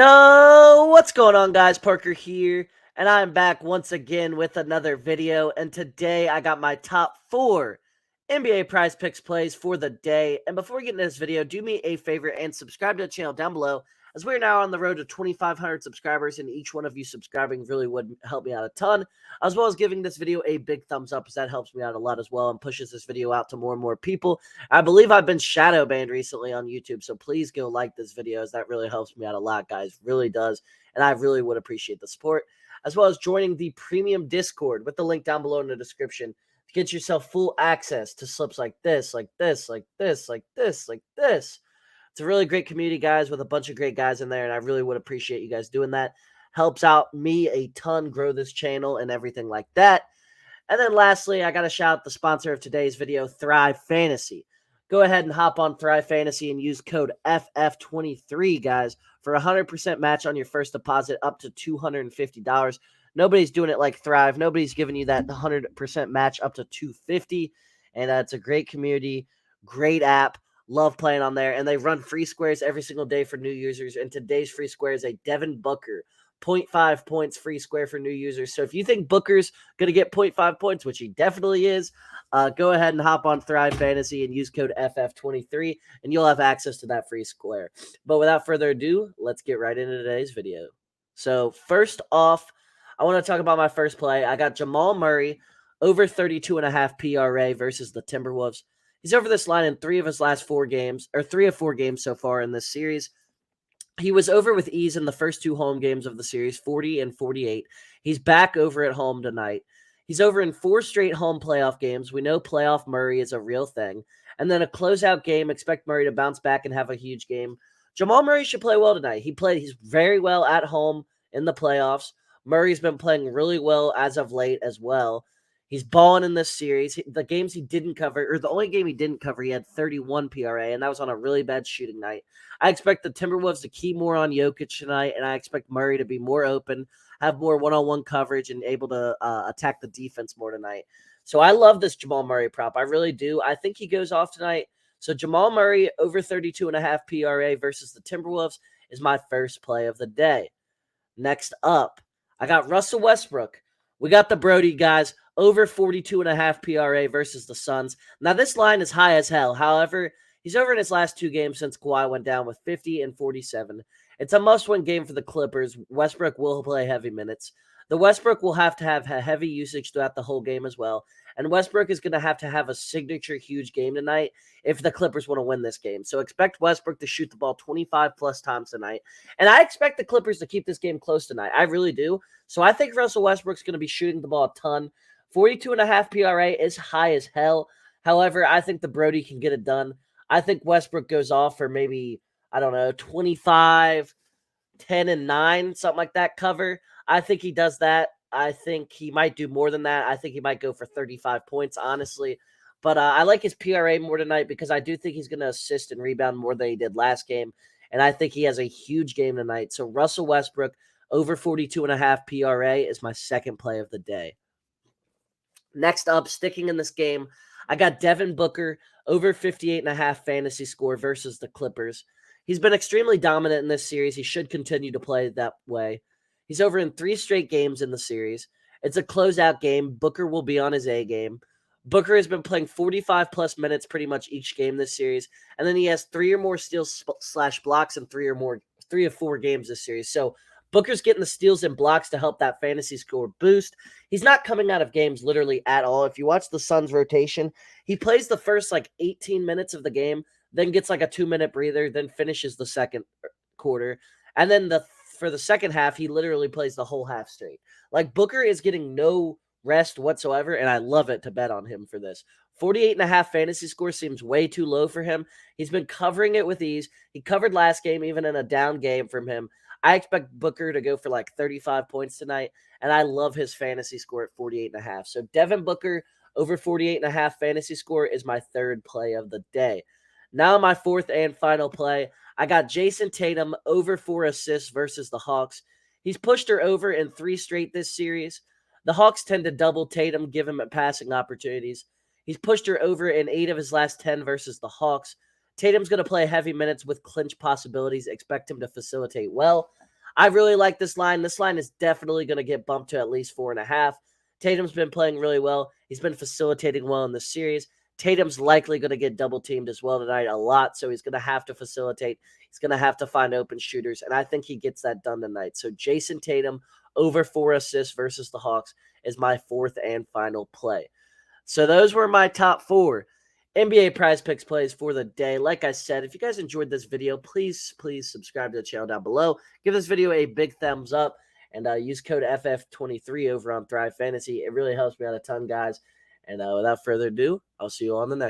Yo, what's going on, guys? Parker here, and I'm back once again with another video. And today I got my top 4 NBA Prize Picks plays for the day. And before we get into this video, do me a favor and subscribe to the channel down below, as we're now on the road to 2,500 subscribers, and each one of you subscribing really would help me out a ton, as well as giving this video a big thumbs up, as that helps me out a lot as well and pushes this video out to more and more people. I believe I've been shadow banned recently on YouTube, so please go like this video, as that really helps me out a lot, guys. Really does, and I really would appreciate the support, as well as joining the premium Discord with the link down below in the description to get yourself full access to slips like this, like this, like this, like this, like this. It's a really great community, guys, with a bunch of great guys in there, and I really would appreciate you guys doing that. Helps out me a ton, grow this channel and everything like that. And then lastly, I got to shout out the sponsor of today's video, Thrive Fantasy. Go ahead and hop on Thrive Fantasy and use code FF23, guys, for a 100% match on your first deposit up to $250. Nobody's doing it like Thrive. Nobody's giving you that 100% match up to $250. And it's a great community, great app. Love playing on there. And they run free squares every single day for new users. And today's free square is a Devin Booker 0.5 points free square for new users. So if you think Booker's going to get 0.5 points, which he definitely is, go ahead and hop on Thrive Fantasy and use code FF23, and you'll have access to that free square. But without further ado, let's get right into today's video. So first off, I want to talk about my first play. I got Jamal Murray over 32.5 PRA versus the Timberwolves. He's over this line in 3 of his last 4 games, or 3 of 4 games so far in this series. He was over with ease in the first 2 home games of the series, 40 and 48. He's back over at home tonight. He's over in 4 straight home playoff games. We know playoff Murray is a real thing. And then a closeout game, expect Murray to bounce back and have a huge game. Jamal Murray should play well tonight. He's very well at home in the playoffs. Murray's been playing really well as of late as well. He's balling in this series. The games he didn't cover, or the only game he didn't cover, he had 31 PRA, and that was on a really bad shooting night. I expect the Timberwolves to key more on Jokic tonight, and I expect Murray to be more open, have more one-on-one coverage, and able to attack the defense more tonight. So I love this Jamal Murray prop. I really do. I think he goes off tonight. So Jamal Murray over 32.5 PRA versus the Timberwolves is my first play of the day. Next up, I got Russell Westbrook. We got the Brody guys over 42.5 PRA versus the Suns. Now, this line is high as hell. However, he's over in his last 2 games since Kawhi went down with 50 and 47. It's a must-win game for the Clippers. Westbrook will play heavy minutes. The Westbrook will have to have heavy usage throughout the whole game as well. And Westbrook is going to have a signature huge game tonight if the Clippers want to win this game. So expect Westbrook to shoot the ball 25-plus times tonight. And I expect the Clippers to keep this game close tonight. I really do. So I think Russell Westbrook's going to be shooting the ball a ton. 42.5 PRA is high as hell. However, I think the Brody can get it done. I think Westbrook goes off for maybe, 25, 10, and 9, something like that cover. I think he does that. I think he might do more than that. I think he might go for 35 points, honestly. But I like his PRA more tonight because I do think he's going to assist and rebound more than he did last game. And I think he has a huge game tonight. So Russell Westbrook over 42.5 PRA is my second play of the day. Next up, sticking in this game, I got Devin Booker over 58.5 fantasy score versus the Clippers. He's been extremely dominant in this series. He should continue to play that way. He's over in 3 straight games in the series. It's a closeout game. Booker will be on his A game. Booker has been playing 45-plus minutes pretty much each game this series, and then he has 3 or more steals / blocks in 3 of 4 games this series. So Booker's getting the steals and blocks to help that fantasy score boost. He's not coming out of games literally at all. If you watch the Suns rotation, he plays the first 18 minutes of the game, then gets a 2-minute breather, then finishes the second quarter. And then for the second half, he literally plays the whole half straight. Booker is getting no rest whatsoever, and I love it to bet on him for this. 48.5 fantasy score seems way too low for him. He's been covering it with ease. He covered last game, even in a down game from him. I expect Booker to go for 35 points tonight, and I love his fantasy score at 48.5. So Devin Booker over 48.5 fantasy score is my third play of the day. Now my fourth and final play, I got Jason Tatum over 4 assists versus the Hawks. He's pushed her over in 3 straight this series. The Hawks tend to double Tatum, give him passing opportunities. He's pushed her over in 8 of his last 10 versus the Hawks. Tatum's going to play heavy minutes with clinch possibilities. Expect him to facilitate well. I really like this line. This line is definitely going to get bumped to at least 4.5. Tatum's been playing really well. He's been facilitating well in this series. Tatum's likely going to get double teamed as well tonight a lot, so he's going to have to facilitate. He's going to have to find open shooters, and I think he gets that done tonight. So Jason Tatum over 4 assists versus the Hawks is my fourth and final play. So those were my top 4 NBA PrizePicks plays for the day. Like I said, if you guys enjoyed this video, please subscribe to the channel down below. Give this video a big thumbs up, and use code FF23 over on Thrive Fantasy. It really helps me out a ton, guys. And without further ado, I'll see you on the next